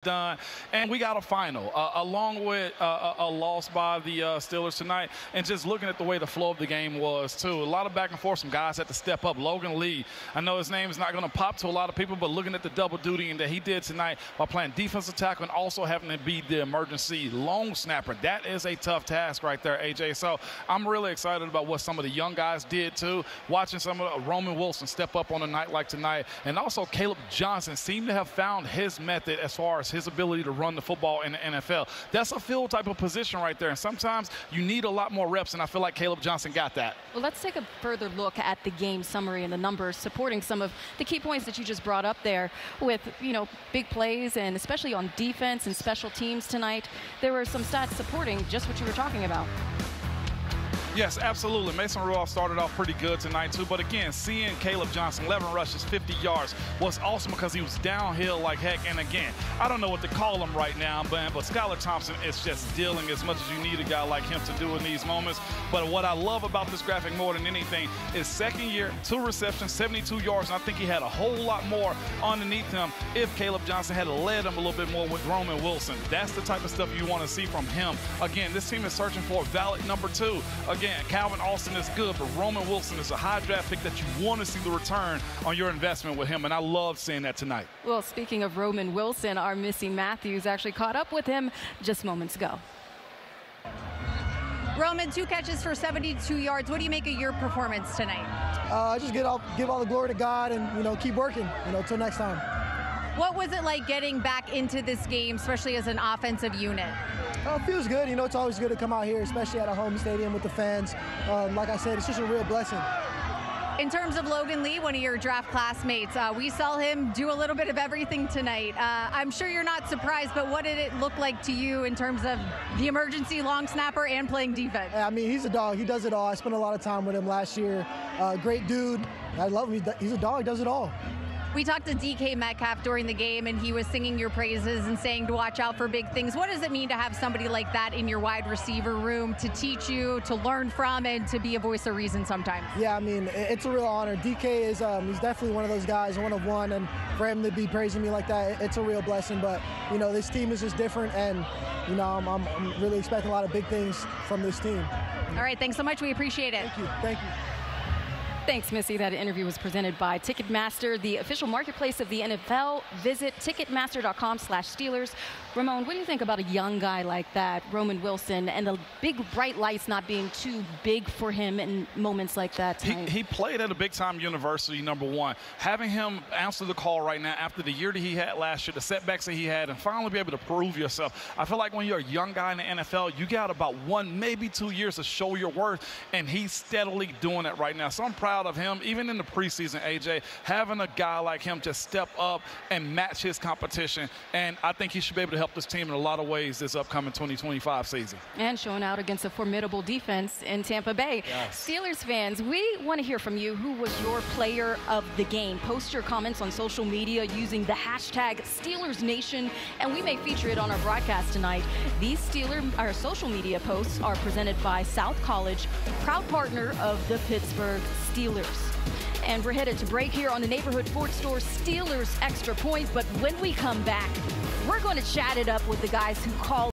done, and we got a final along with a loss by the Steelers tonight. And just looking at the way the flow of the game was too, a lot of back and forth. Some guys had to step up. Logan Lee, I know his name is not going to pop to a lot of people, but looking at the double duty that he did tonight while playing defensive tackle and also having to be the emergency long snapper, that is a tough task right there, AJ. So I'm really excited about what some of the young guys did too, watching some of Roman Wilson step up on a night like tonight, and also Caleb Johnson seemed to have found his method as far as his ability to run the football in the NFL. That's a field type of position right there, and sometimes you need a lot more reps, and I feel like Caleb Johnson got that. Well, let's take a further look at the game summary and the numbers supporting some of the key points that you just brought up there with, big plays, and especially on defense and special teams tonight. There were some stats supporting just what you were talking about. Yes, absolutely. Mason Rudolph started off pretty good tonight, too. But, again, seeing Caleb Johnson, 11 rushes, 50 yards, was awesome because he was downhill like heck. And, again, I don't know what to call him right now, but Skylar Thompson is just dealing as much as you need a guy like him to do in these moments. But what I love about this graphic more than anything is second year, 2 receptions, 72 yards, and I think he had a whole lot more underneath him if Caleb Johnson had led him a little bit more with Roman Wilson. That's the type of stuff you want to see from him. Again, this team is searching for a valid number 2. Again, Calvin Austin is good, but Roman Wilson is a high draft pick that you want to see the return on your investment with him, and I love seeing that tonight. Well, speaking of Roman Wilson, our Missy Matthews actually caught up with him just moments ago. Roman, 2 catches for 72 yards. What do you make of your performance tonight? Just give all the glory to God and, keep working, till next time. What was it like getting back into this game, especially as an offensive unit? It feels good. It's always good to come out here, especially at a home stadium with the fans. Like I said, it's just a real blessing. In terms of Logan Lee, one of your draft classmates, we saw him do a little bit of everything tonight. I'm sure you're not surprised, but what did it look like to you in terms of the emergency long snapper and playing defense? I mean, he's a dog. He does it all. I spent a lot of time with him last year. Great dude. I love him. He's a dog. He does it all. We talked to DK Metcalf during the game, and he was singing your praises and saying to watch out for big things. What does it mean to have somebody like that in your wide receiver room to teach you, to learn from, and to be a voice of reason sometimes? Yeah, I mean, it's a real honor. DK is he's definitely one of those guys, one of one, and for him to be praising me like that, it's a real blessing. But, this team is just different, and, I'm really expecting a lot of big things from this team. All right, thanks so much. We appreciate it. Thank you. Thanks, Missy. That interview was presented by Ticketmaster, the official marketplace of the NFL. Visit Ticketmaster.com/Steelers. Ramon, what do you think about a young guy like that, Roman Wilson, and the big bright lights not being too big for him in moments like that tonight? He played at a big-time university, number one. Having him answer the call right now after the year that he had last year, the setbacks that he had, and finally be able to prove yourself. I feel like when you're a young guy in the NFL, you got about 1, maybe 2 years to show your worth, and he's steadily doing it right now. So I'm proud of him. Even in the preseason, AJ, having a guy like him just step up and match his competition, and I think he should be able to help this team in a lot of ways this upcoming 2025 season. And showing out against a formidable defense in Tampa Bay. Yes. Steelers fans, we want to hear from you. Who was your player of the game? Post your comments on social media using the hashtag SteelersNation, and we may feature it on our broadcast tonight. These our social media posts are presented by South College, proud partner of the Pittsburgh Steelers. And we're headed to break here on the Neighborhood Ford Store Steelers Extra Points. But when we come back, we're going to chat it up with the guys who call